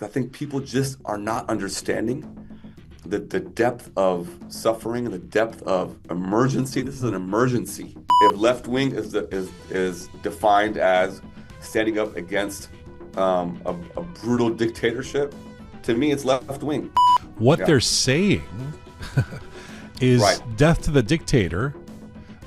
I think people just are not understanding the depth of suffering and the depth of emergency. This is an emergency. If left wing is defined as standing up against a brutal dictatorship, to me it's left wing. What they're saying is death to the dictator.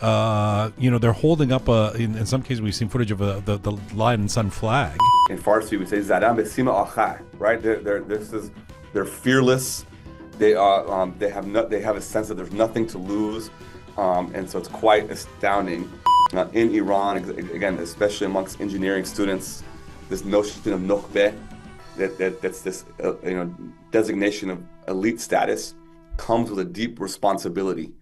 They're holding up in some cases we've seen footage of the lion and sun flag. In Farsi we say Zadam besima akhar, right? They're fearless. They have a sense that there's nothing to lose, and so it's quite astounding. In Iran, again, especially amongst engineering students, this notion of Roqe, that's this designation of elite status, comes with a deep responsibility.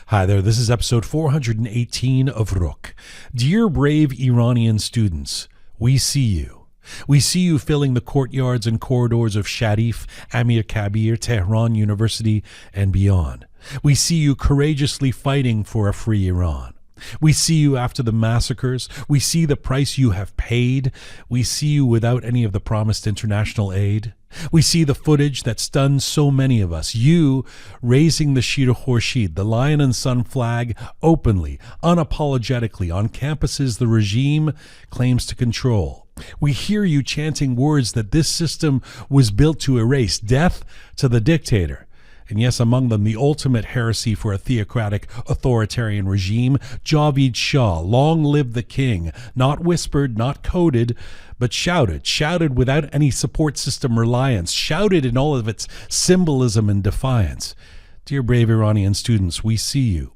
Hi there, this is episode 418 of Roqe. Dear brave Iranian students, we see you. We see you filling the courtyards and corridors of Sharif, Amirkabir, Tehran University, and beyond. We see you courageously fighting for a free Iran. We see you after the massacres. We see the price you have paid. We see you without any of the promised international aid. We see the footage that stuns so many of us. You raising the shir-o khorshid, the lion and sun flag, openly, unapologetically on campuses the regime claims to control. We hear you chanting words that this system was built to erase. Death to the dictator. And yes, among them, the ultimate heresy for a theocratic authoritarian regime, Javid Shah, long live the king, not whispered, not coded, but shouted without any support system reliance, shouted in all of its symbolism and defiance. Dear brave Iranian students, we see you.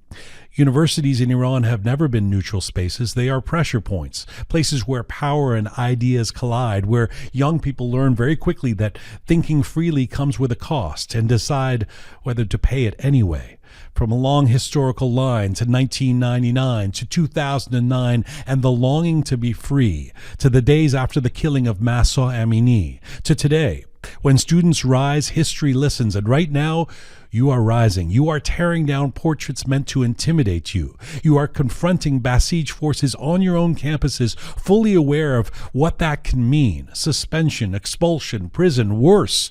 Universities in Iran have never been neutral spaces. They are pressure points, places where power and ideas collide, where young people learn very quickly that thinking freely comes with a cost and decide whether to pay it anyway. From a long historical line to 1999 to 2009 and the longing to be free, to the days after the killing of Mahsa Amini, to today, when students rise, history listens, and right now, you are rising. You are tearing down portraits meant to intimidate you. You are confronting Basij forces on your own campuses, fully aware of what that can mean. Suspension, expulsion, prison, worse.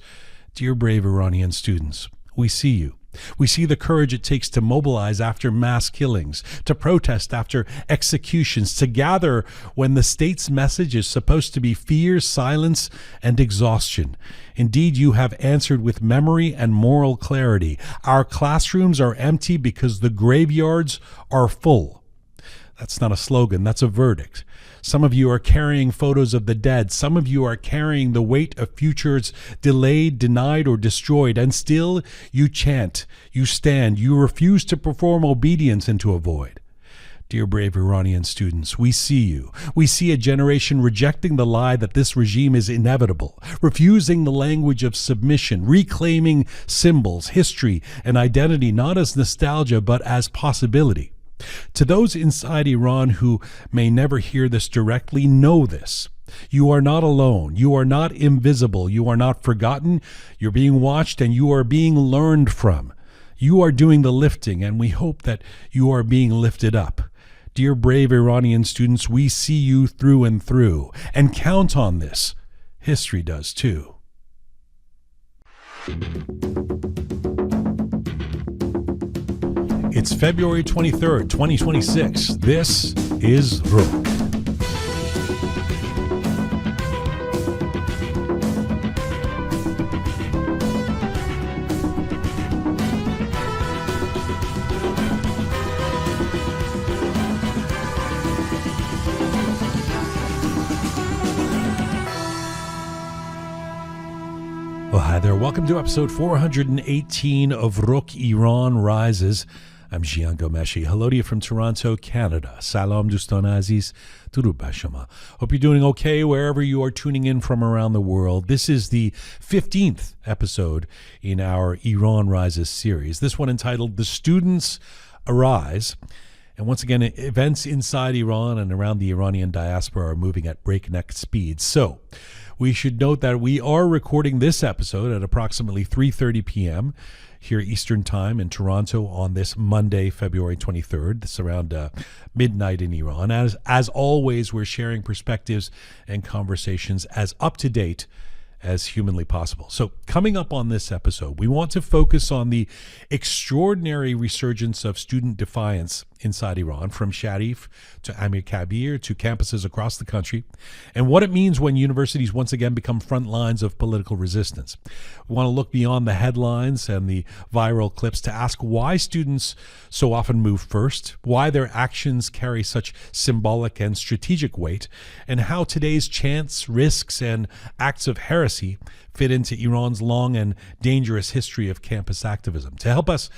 Dear brave Iranian students, we see you. We see the courage it takes to mobilize after mass killings, to protest after executions, to gather when the state's message is supposed to be fear, silence, and exhaustion. Indeed, you have answered with memory and moral clarity. Our classrooms are empty because the graveyards are full. That's not a slogan, that's a verdict. Some of you are carrying photos of the dead. Some of you are carrying the weight of futures delayed, denied, or destroyed. And still you chant, you stand, you refuse to perform obedience into a void. Dear brave Iranian students, we see you. We see a generation rejecting the lie that this regime is inevitable, refusing the language of submission, reclaiming symbols, history, and identity not as nostalgia but as possibility. To those inside Iran who may never hear this directly, know this. You are not alone. You are not invisible. You are not forgotten. You're being watched and you are being learned from. You are doing the lifting, and we hope that you are being lifted up. Dear brave Iranian students, we see you through and through, and count on this. History does too. It's February 23rd, 2026. This is Roqe. Well, hi there. Welcome to episode 418 of Roqe Iran Rises. I'm Jian Ghomeshi. Hello to you from Toronto, Canada. Salam Dustan Aziz. Durud bar shoma. Hope you're doing okay wherever you are tuning in from around the world. This is the 15th episode in our Iran Rises series. This one entitled The Students Arise. And once again, events inside Iran and around the Iranian diaspora are moving at breakneck speed. So, We should note that we are recording this episode at approximately 3:30 p.m. here Eastern Time in Toronto on this Monday, February 23rd. This is around midnight in Iran. As always, we're sharing perspectives and conversations as up to date as humanly possible. So coming up on this episode, we want to focus on the extraordinary resurgence of student defiance inside Iran, from Sharif to Amirkabir to campuses across the country, and what it means when universities once again become front lines of political resistance. We want to look beyond the headlines and the viral clips to ask why students so often move first, why their actions carry such symbolic and strategic weight, and how today's chants, risks, and acts of heresy fit into Iran's long and dangerous history of campus activism. To help us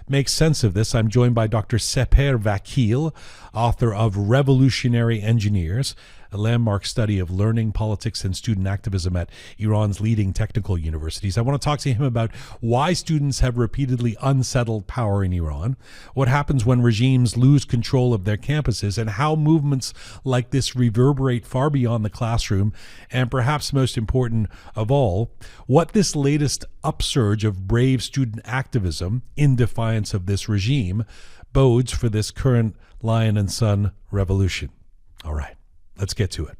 make sense of this, I'm joined by Dr. Sepehr Vakil, author of Revolutionary Engineers, a landmark study of learning, politics, and student activism at Iran's leading technical universities. I want to talk to him about why students have repeatedly unsettled power in Iran, what happens when regimes lose control of their campuses, and how movements like this reverberate far beyond the classroom, and perhaps most important of all, what this latest upsurge of brave student activism in defiance of this regime bodes for this current lion and sun revolution. All right. Let's get to it.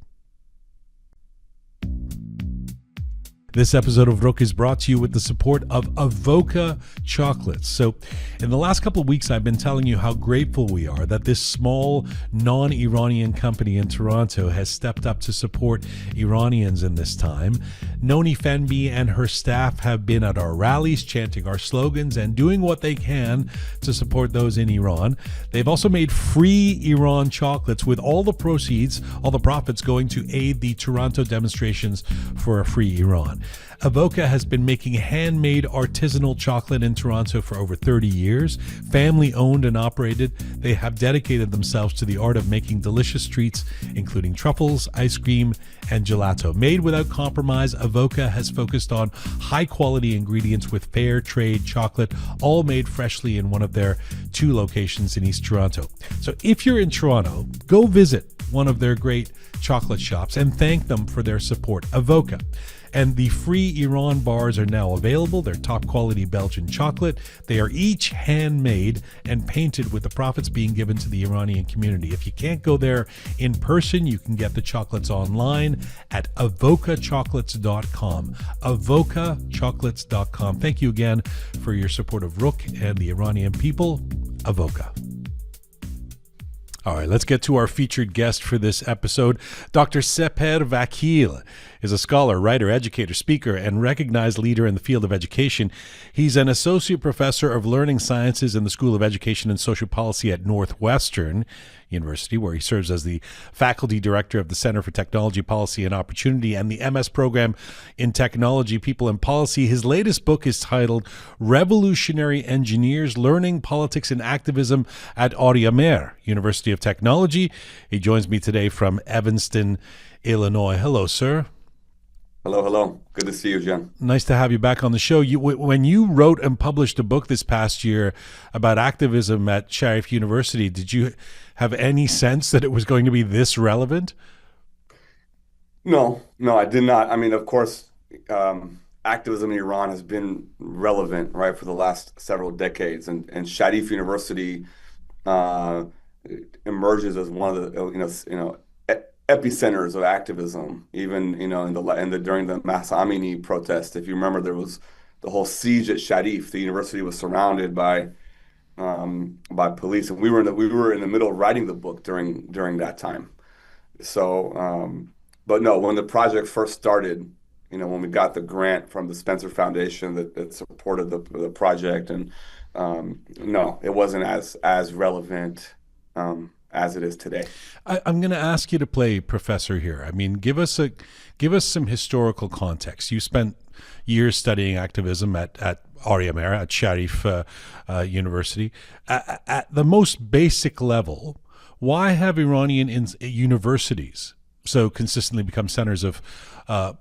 This episode of Roqe is brought to you with the support of Avoca chocolates. So in the last couple of weeks, I've been telling you how grateful we are that this small non-Iranian company in Toronto has stepped up to support Iranians in this time. Noni Fenby and her staff have been at our rallies, chanting our slogans and doing what they can to support those in Iran. They've also made free Iran chocolates, with all the proceeds, all the profits, going to aid the Toronto demonstrations for a free Iran. Avoca has been making handmade artisanal chocolate in Toronto for over 30 years. Family owned and operated, they have dedicated themselves to the art of making delicious treats, including truffles, ice cream, and gelato. Made without compromise, Avoca has focused on high quality ingredients with fair trade chocolate, all made freshly in one of their 2 locations in East Toronto. So if you're in Toronto, go visit one of their great chocolate shops and thank them for their support. Avoca. And the free Iran bars are now available. They're top quality Belgian chocolate. They are each handmade and painted, with the profits being given to the Iranian community. If you can't go there in person, you can get the chocolates online at avocachocolates.com. avocachocolates.com. Thank you again for your support of Roqe and the Iranian people. Avoca. All right, let's get to our featured guest for this episode. Dr. Sepehr Vakil is a scholar, writer, educator, speaker, and recognized leader in the field of education. He's an associate professor of learning sciences in the School of Education and Social Policy at Northwestern University, where he serves as the faculty director of the Center for Technology Policy and Opportunity and the MS program in Technology, People, and Policy. His latest book is titled Revolutionary Engineers, Learning, Politics, and Activism at Auriemre University of Technology. He joins me today from Evanston, Illinois. Hello, sir. Hello. Good to see you, Jian. Nice to have you back on the show. When you wrote and published a book this past year about activism at Sharif University, did you have any sense that it was going to be this relevant? No, I did not. I mean, of course, activism in Iran has been relevant, right, for the last several decades, and Sharif University emerges as one of the epicenters of activism, even during the Mahsa Amini protest. If you remember, there was the whole siege at Sharif. The university was surrounded by police, and we were in the middle of writing the book during that time. So, but no, when the project first started, when we got the grant from the Spencer Foundation that supported the project, and no, it wasn't as relevant as it is today. I'm going to ask you to play professor here. I mean, give us some historical context. You spent years studying activism at Auriemre, at Sharif University. At the most basic level, why have Iranian universities so consistently become centers of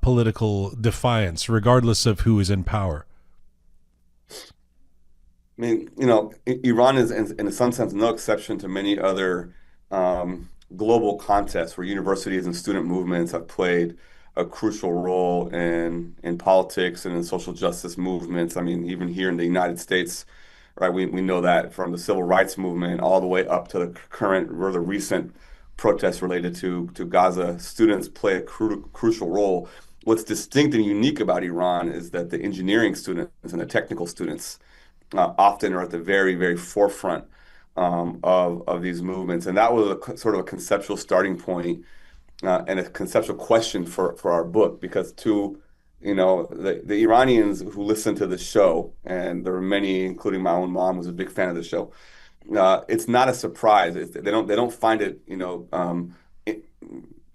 political defiance, regardless of who is in power? I mean, Iran is, in some sense, no exception to many other global contexts where universities and student movements have played a crucial role in politics and in social justice movements. I mean, even here in the United States, right? We know that from the civil rights movement all the way up to the current or the recent protests related to Gaza, students play a crucial role. What's distinct and unique about Iran is that the engineering students and the technical students often are at the very, very forefront of these movements. And that was sort of a conceptual starting point and a conceptual question for our book, because the Iranians who listen to the show, and there are many, including my own mom, who's a big fan of the show, it's not a surprise. They don't find it,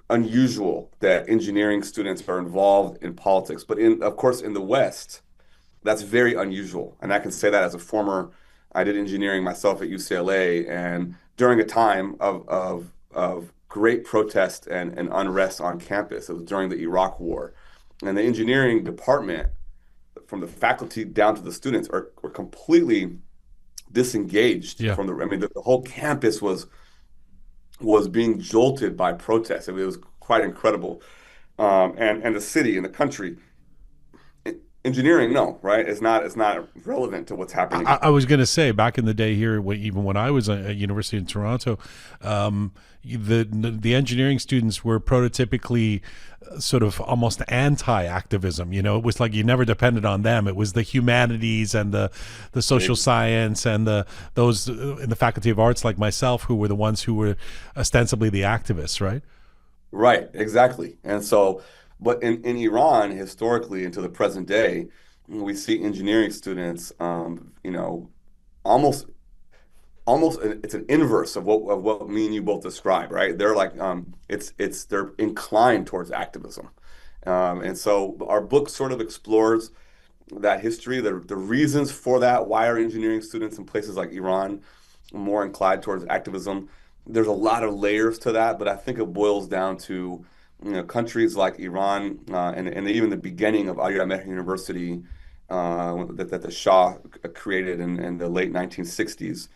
unusual that engineering students are involved in politics. But of course, in the West, that's very unusual. And I can say that as I did engineering myself at UCLA, and during a time of great protest and unrest on campus. It was during the Iraq War. And the engineering department, from the faculty down to the students, were completely disengaged from the whole campus was being jolted by protests. I mean, it was quite incredible. And the city and the country, engineering, no, right? It's not relevant to what's happening. I was going to say, back in the day here, even when I was at University in Toronto, the engineering students were prototypically sort of almost anti-activism. It was like you never depended on them. It was the humanities and the social science and those in the Faculty of Arts like myself who were the ones who were ostensibly the activists, right? Right, exactly. And so, but in Iran, historically, into the present day, we see engineering students, almost it's an inverse of what me and you both describe, right? They're like they're inclined towards activism, and so our book sort of explores that history, the reasons for that. Why are engineering students in places like Iran more inclined towards activism? There's a lot of layers to that, but I think it boils down to countries like Iran and even the beginning of Sepehr University that the Shah created in the late 1960s.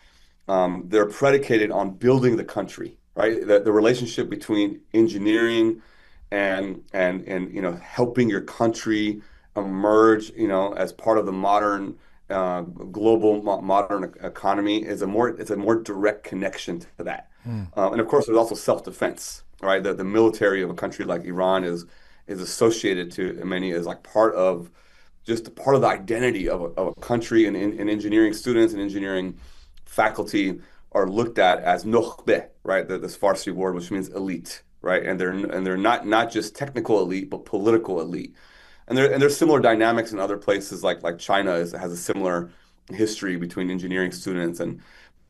They're predicated on building the country, right? The relationship between engineering and helping your country emerge, as part of the modern global modern economy is a more direct connection to that. And of course, there's also self-defense, right? The military of a country like Iran is associated to many as like part of the identity of a country, and engineering students and engineering faculty are looked at as nokhbe, right? This Farsi word, which means elite, right? And they're not just technical elite, but political elite. And there's similar dynamics in other places, like China has a similar history between engineering students,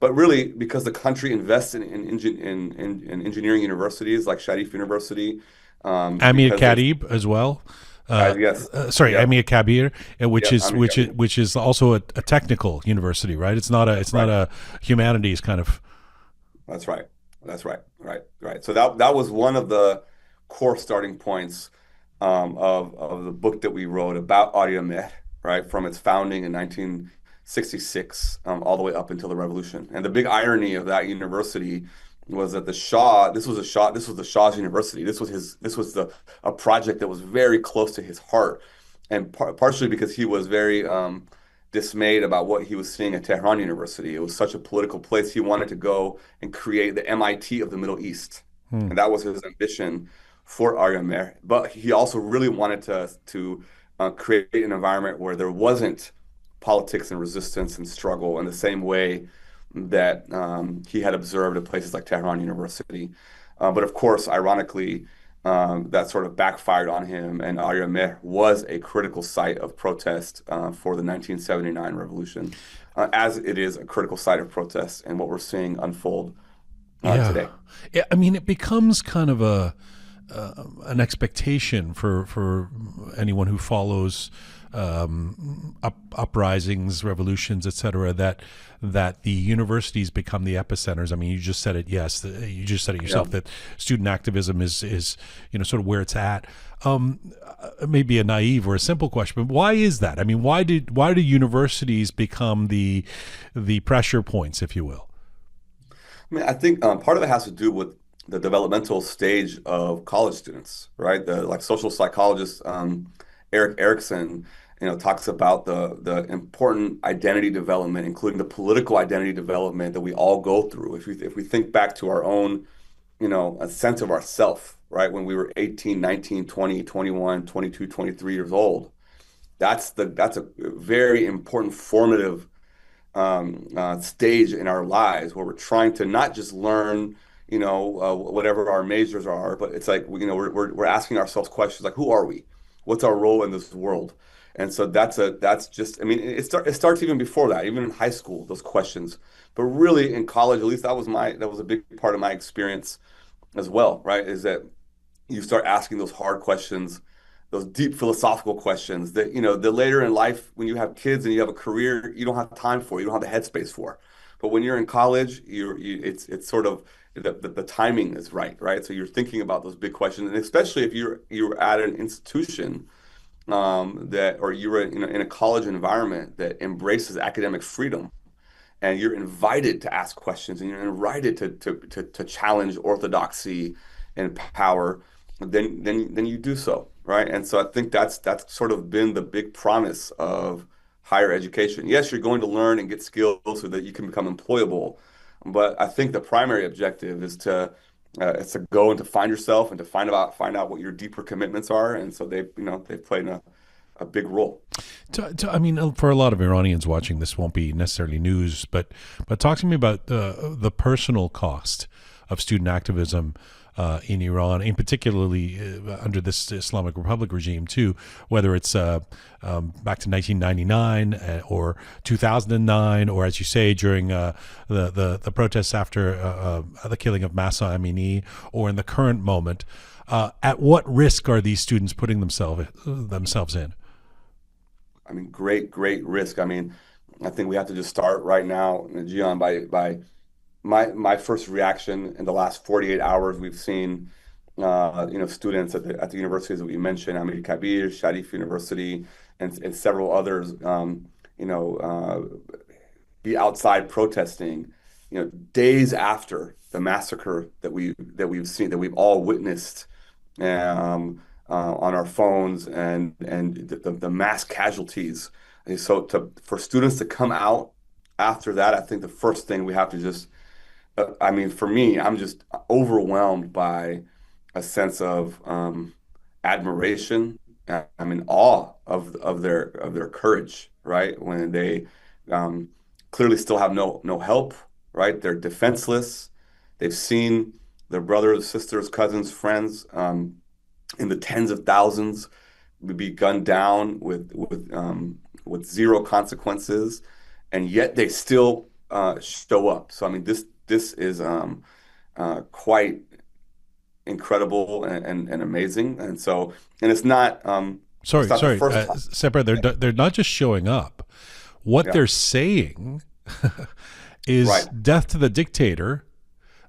but really because the country invests in engineering universities like Sharif University, Amirkabir as well. Yes. Amirkabir, which is also a technical university, right? It's not a humanities kind of. That's right. Right. So that was one of the core starting points of the book that we wrote about Sepehr, right, from its founding in 1966 all the way up until the revolution. And the big irony of that university was that the Shah, this was the Shah's university. This was a project that was very close to his heart, and partially because he was very dismayed about what he was seeing at Tehran University. It was such a political place. He wanted to go and create the MIT of the Middle East, and that was his ambition for Sepehr. But he also really wanted to create an environment where there wasn't politics and resistance and struggle in the same way that he had observed at places like Tehran University. But of course, ironically, that sort of backfired on him, and Sepehr was a critical site of protest for the 1979 revolution, as it is a critical site of protest and what we're seeing unfold today. Yeah, I mean, it becomes kind of an expectation for anyone who follows uprisings, revolutions, etc., that the universities become the epicenters. I mean, you just said it. Yes, you just said it yourself, that student activism is sort of where it's at. It may be a naive or a simple question, but why is that? I mean, why do universities become the pressure points, if you will? I mean, I think part of it has to do with the developmental stage of college students, right? The like social psychologist Eric Erickson, talks about the important identity development, including the political identity development that we all go through. If we think back to our own, a sense of ourself, right? When we were 18, 19, 20, 21, 22, 23 years old, that's a very important formative stage in our lives where we're trying to not just learn, whatever our majors are, but it's like, we're asking ourselves questions like, who are we? What's our role in this world? And so that's just, I mean, it starts even before that, even in high school, those questions. But really in college, at least that was a big part of my experience as well, right? Is that you start asking those hard questions, those deep philosophical questions that, the later in life, when you have kids and you have a career, you don't have time for, you don't have the headspace for. But when you're in college, it's sort of the timing is right, right? So you're thinking about those big questions, and especially if you're at an institution or you're in a college environment that embraces academic freedom, and you're invited to ask questions and you're invited to challenge orthodoxy and power, then you do so, right? And so I think that's sort of been the big promise of higher education. Yes, you're going to learn and get skills so that you can become employable, but I think the primary objective is to go and to find yourself and to find out what your deeper commitments are. And so they've played a big role. I mean, for a lot of Iranians watching, this won't be necessarily news, but talk to me about the personal cost of student activism in Iran, and particularly under this Islamic Republic regime too, whether it's back to 1999 or 2009, or as you say, during the protests after the killing of Mahsa Amini, or in the current moment. At what risk are these students putting themselves in? I mean, great risk. I mean, I think we have to just start right now, Jian, by my first reaction in the last 48 hours. We've seen, students at the universities that we mentioned, Amirkabir, Sharif University, and several others, be outside protesting, days after the massacre that we've seen, that we've all witnessed, on our phones, and the mass casualties. And so for students to come out after that, I think the first thing we have to just, I mean, for me, I'm just overwhelmed by a sense of admiration. I'm in awe of their courage, right? When they clearly still have no help, right? They're defenseless. They've seen their brothers, sisters, cousins, friends, in the tens of thousands be gunned down with zero consequences, and yet they still show up. So I mean, this is quite incredible and amazing. And so, and it's not. Sorry, it's not the first time. Sepehr, they're not just showing up. What they're saying is Right. death to the dictator.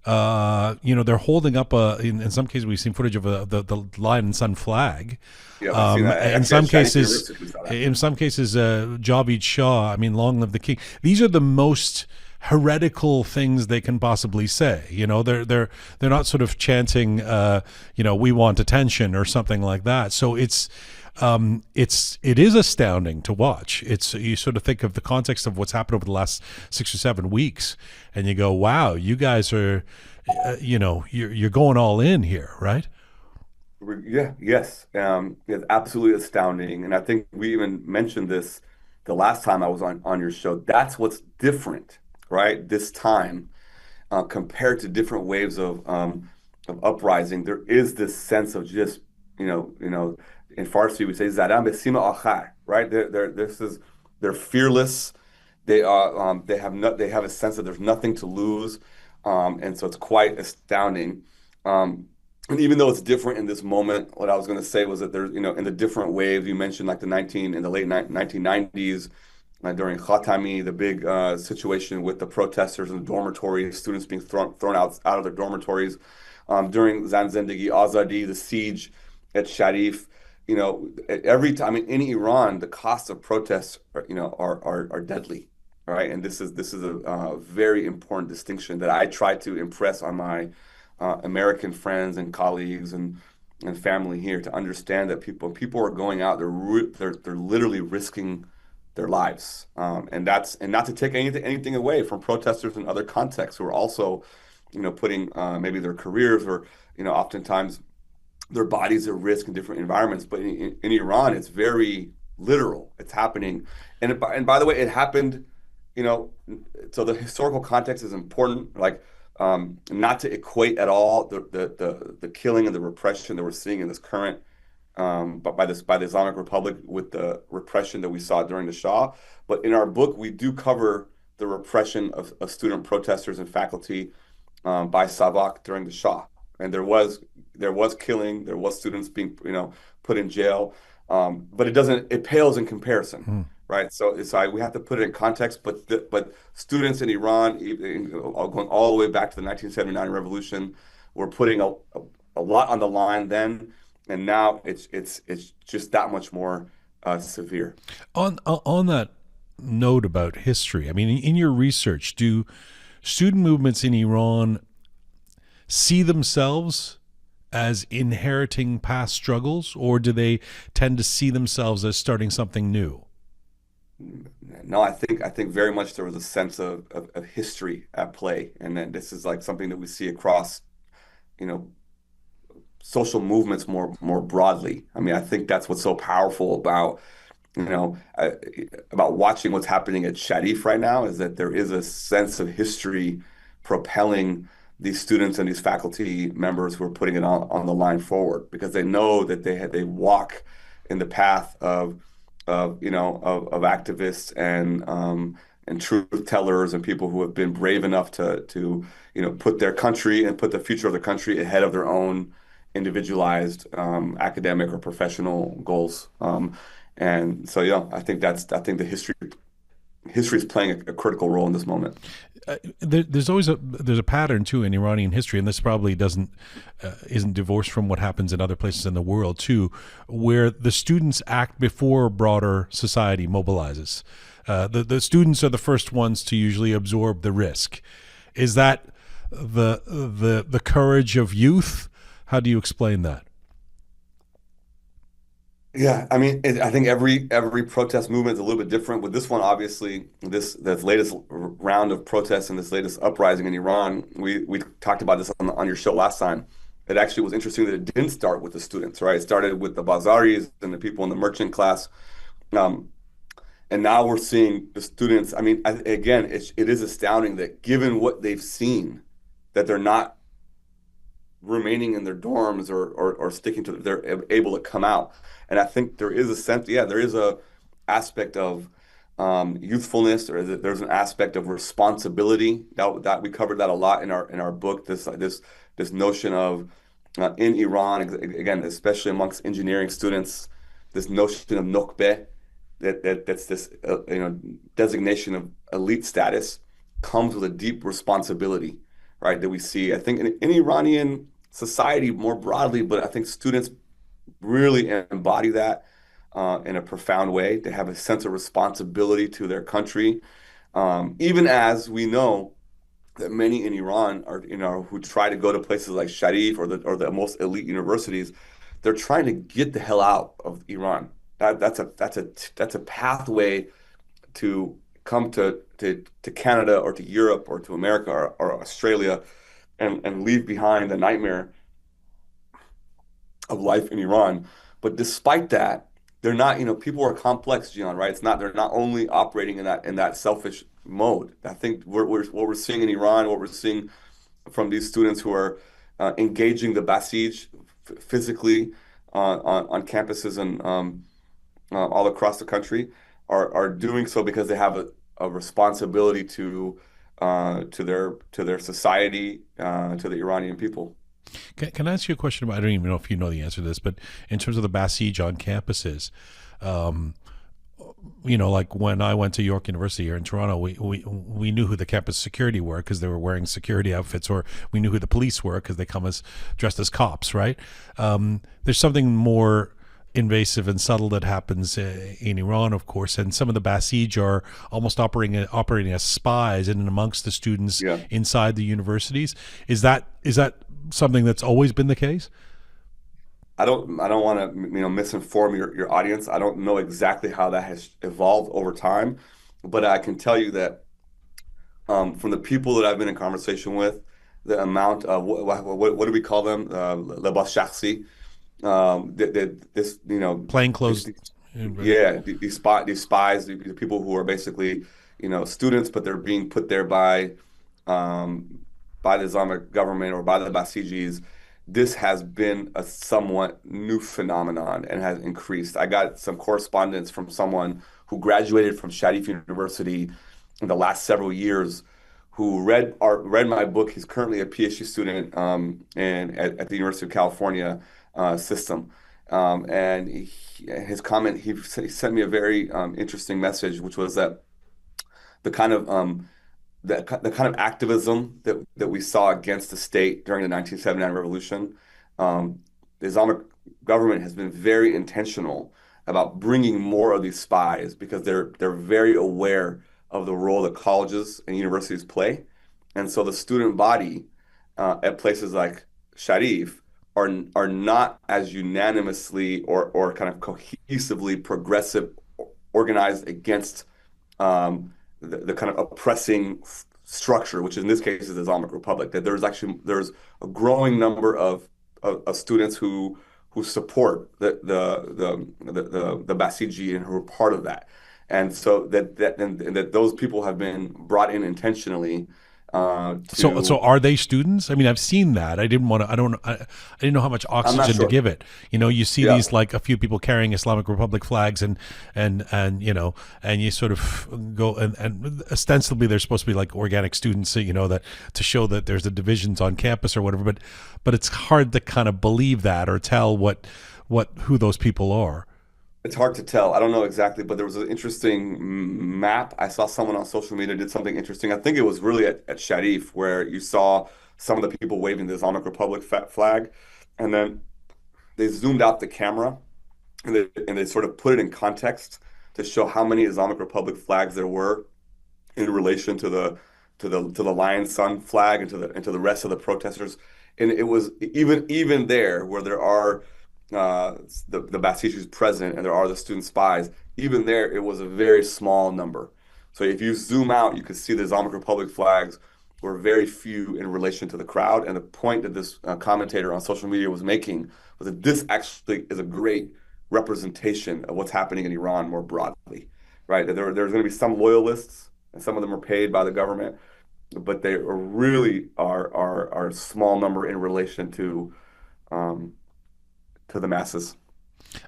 They're holding up in some cases we've seen footage of the Lion and Sun flag. Yeah, I've seen that. In some cases, that. Javid Shah. I mean, long live the king. These are the most heretical things they can possibly say. They're not sort of chanting, we want attention or something like that. So it is astounding to watch. You sort of think of the context of what's happened over the last 6 or 7 weeks, and you go, "Wow, you guys are, you're going all in here, right?" Yeah, yes, it's absolutely astounding. And I think we even mentioned this the last time I was on your show. That's what's different, right? This time, compared to different waves of uprising, there is this sense of just, in Farsi we say "Zadam besima akhar," right? They're fearless. They have a sense that there's nothing to lose, and so it's quite astounding. And even though it's different in this moment, what I was going to say was that there's, in the different waves you mentioned, like in the late 1990s, during Khatami, the big situation with the protesters in the dormitories, students being thrown out of their dormitories, during Zan Zindagi Azadi, the siege at Sharif. Every time in Iran, the costs of protests are deadly, right? And this is a very important distinction that I try to impress on my American friends and colleagues and family here to understand that people are going out, they're literally risking their lives, and not to take anything away from protesters in other contexts who are also, putting maybe their careers or oftentimes their bodies at risk in different environments. But in Iran, it's very literal. It's happening, and by the way, it happened. So the historical context is important. Like, not to equate at all the killing and the repression that we're seeing in this current, but by the Islamic Republic with the repression that we saw during the Shah. But in our book, we do cover the repression of student protesters and faculty by Savak during the Shah, and there was killing, there was students being put in jail, but it pales in comparison. Right, so we have to put it in context. But students in Iran, going all the way back to the 1979 revolution, were putting a lot on the line then, and now it's just that much more severe. On that note about history, I mean, in your research, do student movements in Iran see themselves as inheriting past struggles, or do they tend to see themselves as starting something new? No, I think very much there was a sense of history at play, and then this is like something that we see across, social movements more broadly. I mean, I think that's what's so powerful about watching what's happening at Sharif right now, is that there is a sense of history propelling these students and these faculty members who are putting it on the line forward, because they know that they walk in the path of activists and truth tellers and people who have been brave enough to put their country and put the future of the country ahead of their own individualized academic or professional goals. And so I think the history is playing a critical role in this moment. There's always a pattern too in Iranian history, and this probably isn't divorced from what happens in other places in the world too, where the students act before broader society mobilizes. The students are the first ones to usually absorb the risk. Is that the courage of youth? How do you explain that? Yeah, I mean, I think every protest movement is a little bit different. With this one, obviously, this latest round of protests and this latest uprising in Iran, we talked about this on your show last time. It actually was interesting that it didn't start with the students, right? It started with the bazaris and the people in the merchant class, and now we're seeing the students. I mean, again, it is astounding that given what they've seen, that they're not remaining in their dorms or sticking to they're able to come out. And I think there is a sense, there is a aspect of youthfulness, or there's an aspect of responsibility that we covered that a lot in our book. This notion of in Iran, again, especially amongst engineering students, this notion of Noqbe, that's this designation of elite status, comes with a deep responsibility, right? That we see, I think, in Iranian society more broadly, but I think students really embody that in a profound way. They have a sense of responsibility to their country, even as we know that many in Iran are, who try to go to places like Sharif or the most elite universities, they're trying to get the hell out of Iran. That's a pathway to come to Canada or to Europe or to America or Australia, and leave behind the nightmare of life in Iran. But despite that, they're not, people are complex, Jian, right? They're not only operating in that selfish mode. I think what we're seeing in Iran, what we're seeing from these students who are engaging the Basij physically on campuses and all across the country are doing so because they have a responsibility to their society, to the Iranian people. Can I ask you a question about, I don't even know if you know the answer to this, but in terms of the Basij on campuses, like when I went to York University here in Toronto, we knew who the campus security were because they were wearing security outfits, or we knew who the police were because they come dressed as cops, right? There's something more invasive and subtle that happens in Iran, of course, and some of the Basij are almost operating as spies in and amongst the students inside the universities. Is that something that's always been the case? I don't want to misinform your audience. I don't know exactly how that has evolved over time, but I can tell you that from the people that I've been in conversation with, the amount of what do we call them? Lebas shakhsi. This Plainclothes. yeah, these spies, the people who are basically students, but they're being put there um, by the Islamic government or by the Basijis. This has been a somewhat new phenomenon and has increased. I got some correspondence from someone who graduated from Sharif University in the last several years, who read my book. He's currently a PhD student at the University of California system. And his comment, he sent me a very interesting message, which was that the kind of the kind of activism that we saw against the state during the 1979 revolution, the Islamic government has been very intentional about bringing more of these spies because they're very aware of the role that colleges and universities play, and so the student body at places like Sharif are not as unanimously or kind of cohesively progressive, organized against the kind of oppressing structure, which in this case is the Islamic Republic. That there's a growing number of students who support the Basiji and who are part of that, and so that those people have been brought in intentionally. So are they students? I mean, I've seen that. I didn't want to. I didn't know how much I'm not oxygen to sure. give it. You see Yeah, these like a few people carrying Islamic Republic flags, and and you sort of go and ostensibly they're supposed to be like organic students, that to show that there's the divisions on campus or whatever. But it's hard to kind of believe that or tell who those people are. it's hard to tell. I don't know exactly, but there was an interesting map. I saw someone on social media did something interesting. I think it was really at Sharif where you saw some of the people waving the Islamic Republic flag, and then they zoomed out the camera and they sort of put it in context to show how many Islamic Republic flags there were in relation to the lion sun flag and to the rest of the protesters. And it was even there where there are the Basishis present and there are the student spies. Even there, it was a very small number. So if you zoom out, you could see the Islamic Republic flags were very few in relation to the crowd. And the point that this commentator on social media was making was that this actually is a great representation of what's happening in Iran more broadly, right? That there's going to be some loyalists, and some of them are paid by the government, but they are a small number in relation um, to the masses.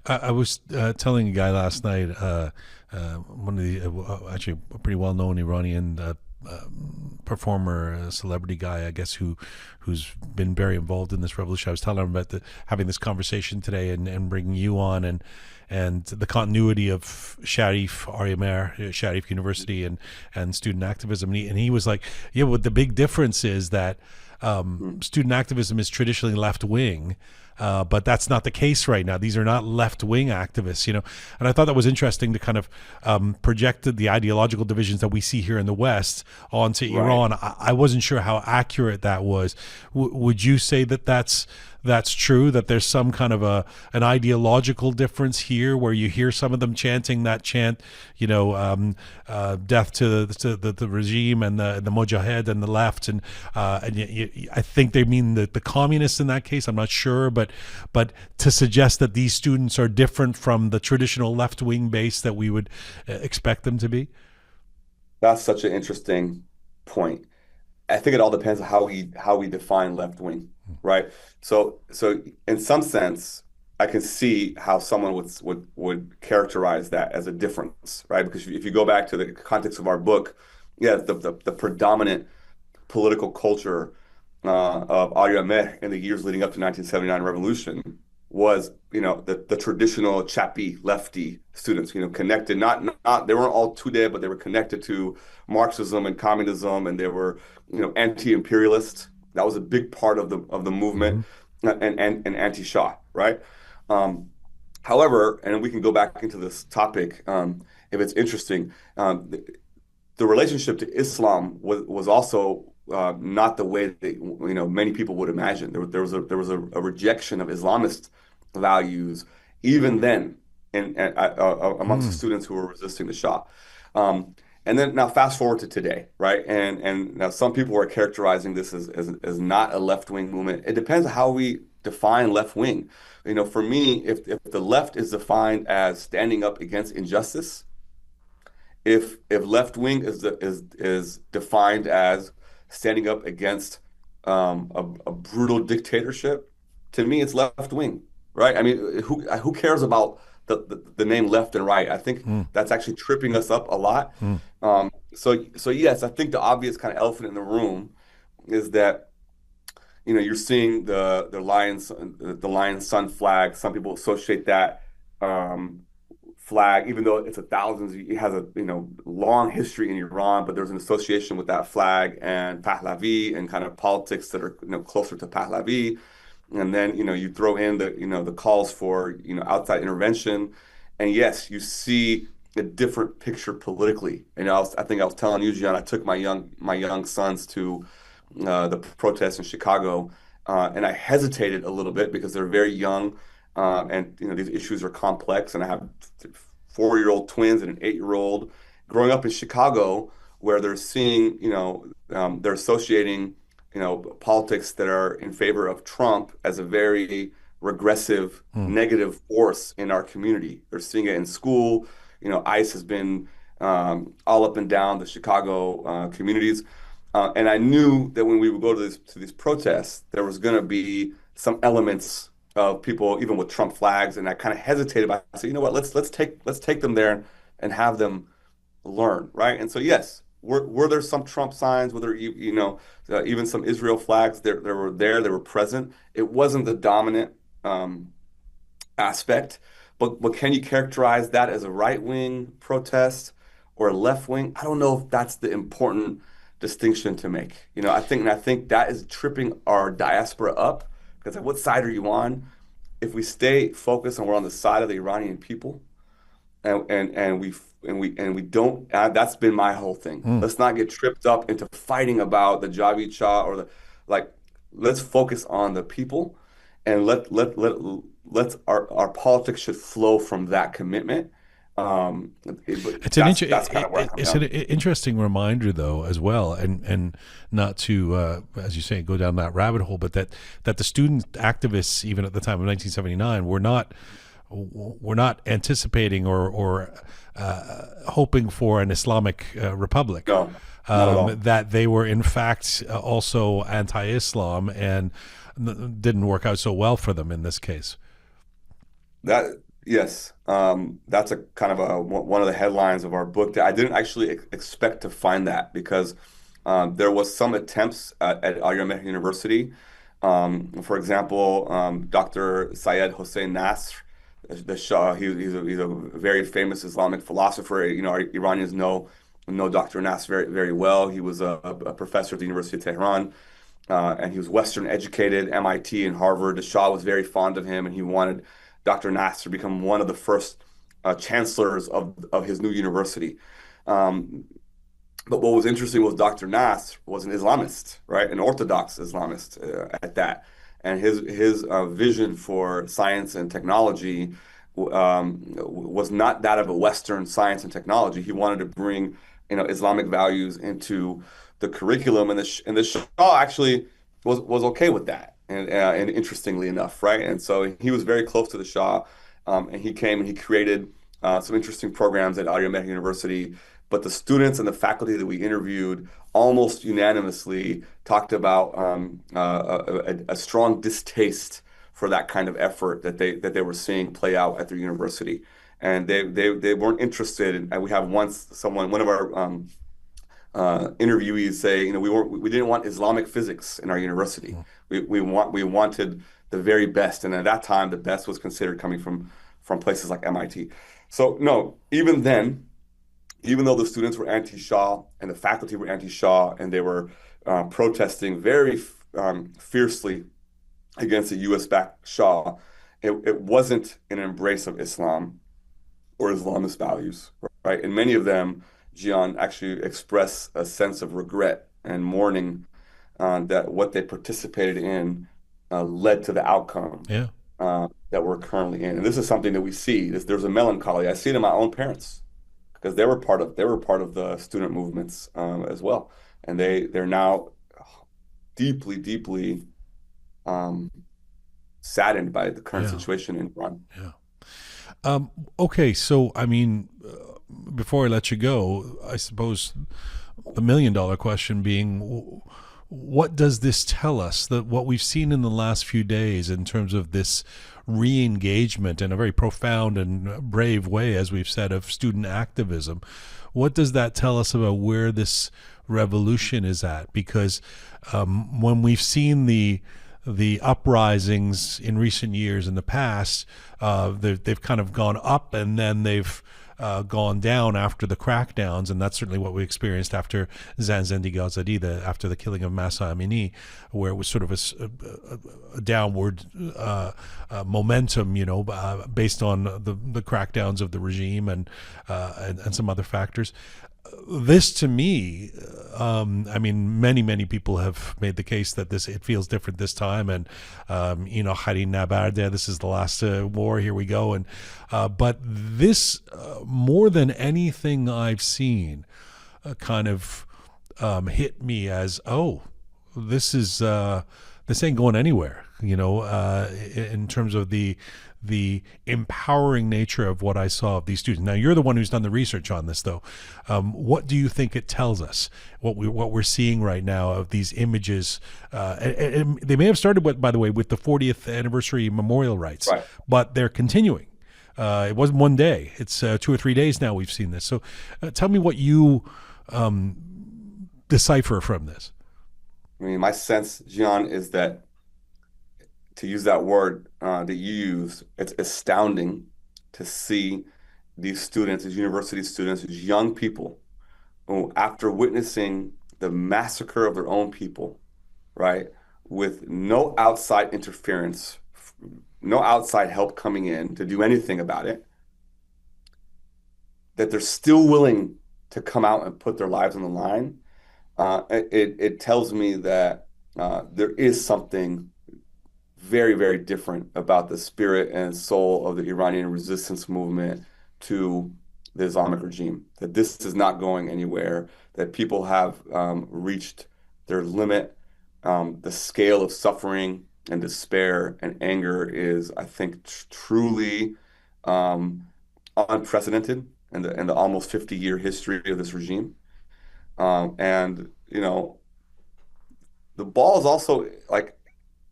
I was telling a guy last night, one of the actually a pretty well known Iranian performer, celebrity guy, I guess, who's been very involved in this revolution. I was telling him about having this conversation today and bringing you on and the continuity of Sharif University and student activism. And he was like, yeah, what the big difference is that Mm. student activism is traditionally left wing. But that's not the case right now. These are not left-wing activists. And I thought that was interesting to kind of project the ideological divisions that we see here in the West onto Right. Iran. I wasn't sure how accurate that was. Would you say that that's true? That there's some kind of an ideological difference here, where you hear some of them chanting that chant, death to the regime and the Mujahid and the left, and I think they mean the communists in that case. I'm not sure, but to suggest that these students are different from the traditional left wing base that we would expect them to be. That's such an interesting point. I think it all depends on how we define left wing, right? So in some sense, I can see how someone would characterize that as a difference, right? Because if you go back to the context of our book, yeah, the predominant political culture of Ariameh in the years leading up to 1979 revolution was, the traditional chappy lefty students, connected, not they weren't all Tudeh, but they were connected to Marxism and communism, and they were, anti-imperialist. That was a big part of the movement, Mm-hmm. and anti-Shah, right? Um, However, and we can go back into this topic if it's interesting. The relationship to Islam was also not the way that many people would imagine. There was a rejection of Islamist values even then, amongst the students who were resisting the Shah. And then now fast forward to today, right? And now some people are characterizing this as not a left-wing movement. It depends on how we define left-wing. For me, if the left is defined as standing up against injustice, if left-wing is defined as standing up against a brutal dictatorship, to me it's left-wing, right? I mean, who cares about the name left and right? I think that's actually tripping us up a lot. So yes, I think the obvious kind of elephant in the room is that you're seeing the lion's sun flag. Some people associate that flag, even though it's it has a long history in Iran, but there's an association with that flag and Pahlavi and kind of politics that are closer to Pahlavi. And then you throw in the calls for outside intervention, and yes, you see a different picture politically. And I think I was telling you, Jian, I took my young sons to the protests in Chicago, and I hesitated a little bit because they're very young, and these issues are complex. And I have 4-year-old twins and an 8-year-old growing up in Chicago, where they're seeing they're associating politics that are in favor of Trump as a very regressive, negative force in our community. They're seeing it in school. ICE has been all up and down the Chicago communities. And I knew that when we would go to these protests, there was going to be some elements of people, even with Trump flags. And I kind of hesitated. But I said, you know what, let's take them there and have them learn, right? And so, yes, were there some Trump signs? Were there even some Israel flags? They were present. It wasn't the dominant aspect, but can you characterize that as a right-wing protest or a left-wing? I don't know if that's the important distinction to make. I think that is tripping our diaspora up, because what side are you on? If we stay focused and we're on the side of the Iranian people, and we don't. That's been my whole thing. Let's not get tripped up into fighting about the Javid Shah or let's focus on the people, and let's our politics should flow from that commitment. That's kind of where it's an interesting reminder, though, as well, and not to, as you say, go down that rabbit hole, but that the student activists, even at the time of 1979, were not anticipating or hoping for an Islamic Republic. No, not at all. That they were in fact also anti-Islam, and didn't work out so well for them in this case. Yes, that's a kind of one of the headlines of our book. That I didn't actually expect to find that, because there was some attempts at Tehran University. For example, Dr. Syed Hossein Nasr, the Shah, he's a very famous Islamic philosopher. Our Iranians know Dr. Nasr very, very well. He was a professor at the University of Tehran, and he was Western educated, MIT and Harvard. The Shah was very fond of him, and he wanted Dr. Nasr to become one of the first chancellors of his new university. But what was interesting was Dr. Nasr was an Islamist, right? An Orthodox Islamist at that. And his vision for science and technology was not that of a Western science and technology. He wanted to bring Islamic values into the curriculum, and the Shah actually was okay with that. And interestingly enough, right? And so he was very close to the Shah, and he came and he created some interesting programs at Tehran University. But the students and the faculty that we interviewed almost unanimously talked about a strong distaste for that kind of effort that they were seeing play out at their university, and they weren't interested. And we have one of our interviewees say, we didn't want Islamic physics in our university. We wanted the very best, and at that time, the best was considered coming from places like MIT. So no, even then, even though the students were anti-Shah and the faculty were anti-Shah, and they were protesting very fiercely against the U.S.-backed Shah, it wasn't an embrace of Islam or Islamist values, right? And many of them, Jian, actually express a sense of regret and mourning that what they participated in led to the outcome Yeah. that we're currently in. And this is something that we see. There's a melancholy. I see it in my own parents because they were part of the student movements as well, and they're now deeply, deeply saddened by the current situation in Iran. Yeah. Okay, so I mean, before I let you go, I suppose the million-dollar question being, what does this tell us? That what we've seen in the last few days in terms of this re-engagement in a very profound and brave way, as we've said, of student activism, what does that tell us about where this revolution is at? Because when we've seen the uprisings in recent years in the past, they've kind of gone up and then they've gone down after the crackdowns, and that's certainly what we experienced after Zanzendi Ghazali, after the killing of Mahsa Amini, where it was sort of a downward momentum, based on the crackdowns of the regime and some other factors. This, to me, I mean, many people have made the case that it feels different this time, and Harin Nabarde, this is the last war. Here we go, and but this, more than anything I've seen, kind of hit me as, this ain't going anywhere. In terms of the empowering nature of what I saw of these students. Now, you're the one who's done the research on this, though. What do you think it tells us? What we're seeing right now of these images, and they may have started, by the way, with the 40th anniversary memorial rites, Right. but they're continuing. It wasn't one day; it's 2 or 3 days now we've seen this. So, tell me what you decipher from this. I mean, my sense, Jian, is that, to use that word that you use, it's astounding to see these students, these university students, these young people, who, after witnessing the massacre of their own people, right, with no outside interference, no outside help coming in to do anything about it, that they're still willing to come out and put their lives on the line. It tells me that there is something very, very different about the spirit and soul of the Iranian resistance movement to the Islamic regime, that this is not going anywhere, that people have reached their limit. The scale of suffering and despair and anger is, I think, truly unprecedented in the almost 50-year history of this regime. And, the ball is also, like,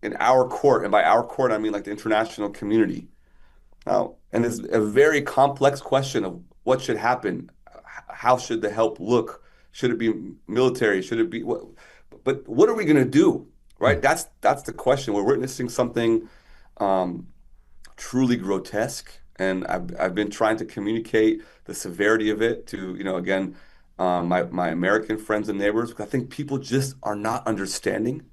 in our court, and by our court, I mean like the international community. Now, and it's a very complex question of what should happen. How should the help look? Should it be military? Should it be what? But what are we going to do? Right? That's the question. We're witnessing something truly grotesque, and I've been trying to communicate the severity of it to again my American friends and neighbors, because I think people just are not understanding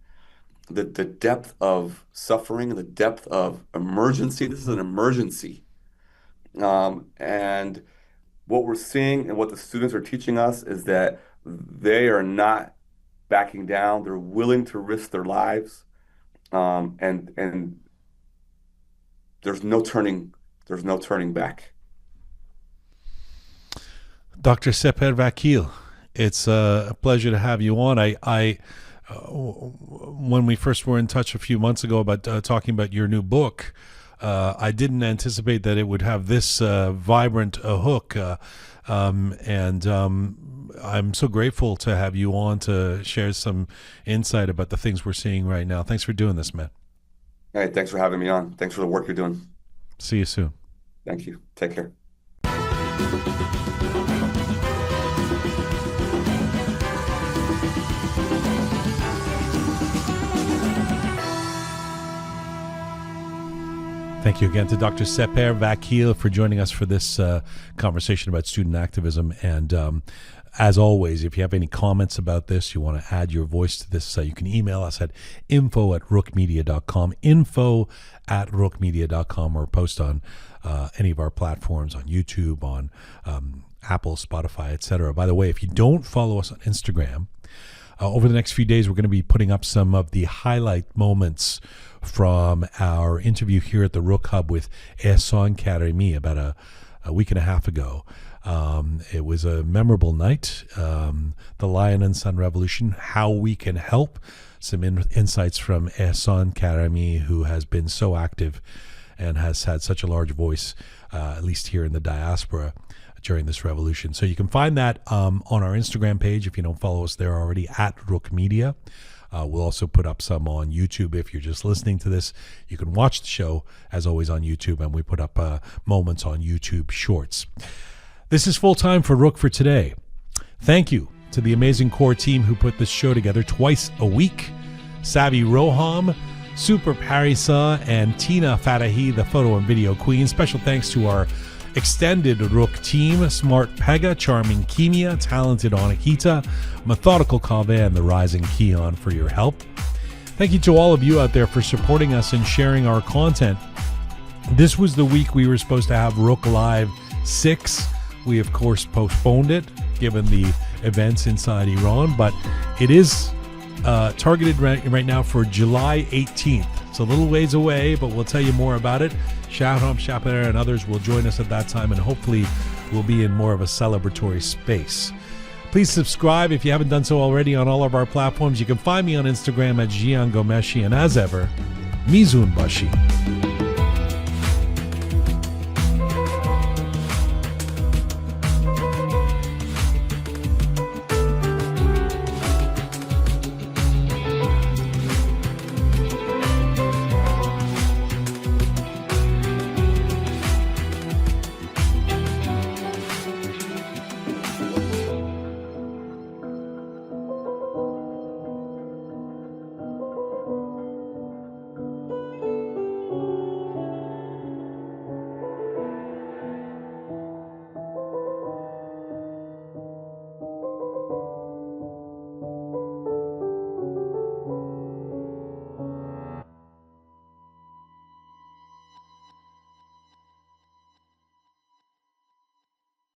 the depth of suffering and the depth of emergency. This is an emergency. And what we're seeing and what the students are teaching us is that they are not backing down. They're willing to risk their lives. And there's no turning back. Dr. Sepehr Vakil, it's a pleasure to have you on. When we first were in touch a few months ago about talking about your new book, I didn't anticipate that it would have this vibrant a hook, and I'm so grateful to have you on to share some insight about the things we're seeing right now. Thanks for doing this, man. Hey, thanks for having me on. Thanks for the work you're doing. See you soon. Thank you. Take care. Thank you again to Dr. Sepehr Vakil for joining us for this conversation about student activism. And as always, if you have any comments about this, you want to add your voice to this, you can email us at info@roqemedia.com, info@roqemedia.com, or post on any of our platforms, on YouTube, on Apple, Spotify, etc. By the way, if you don't follow us on Instagram, Over the next few days, we're going to be putting up some of the highlight moments from our interview here at the Roqe Hub with Ehsan Karimi about a week and a half ago. It was a memorable night. The Lion and Sun Revolution, how we can help. Some insights from Ehsan Karimi, who has been so active and has had such a large voice, at least here in the diaspora, during this revolution. So you can find that on our Instagram page if you don't follow us there already, at Roqe Media. We'll also put up some on YouTube. If you're just listening to this, you can watch the show, as always, on YouTube, and we put up moments on YouTube Shorts. This is full time for Roqe for today. Thank you to the amazing core team who put this show together twice a week. Savi Roham, Super Parisa, and Tina Fatahi, the photo and video queen. Special thanks to our extended Roqe team, Smart Pega, Charming Kimia, Talented Anahita, Methodical Kave, and the Rising Keon for your help. Thank you to all of you out there for supporting us and sharing our content. This was the week we were supposed to have Roqe Live 6. We, of course, postponed it, given the events inside Iran, but it is targeted right now for July 18th. It's a little ways away, but we'll tell you more about it. Shahram, Sepehr, and others will join us at that time, and hopefully we'll be in more of a celebratory space. Please subscribe if you haven't done so already on all of our platforms. You can find me on Instagram at Jian Ghomeshi, and as ever, Mizun Bashi.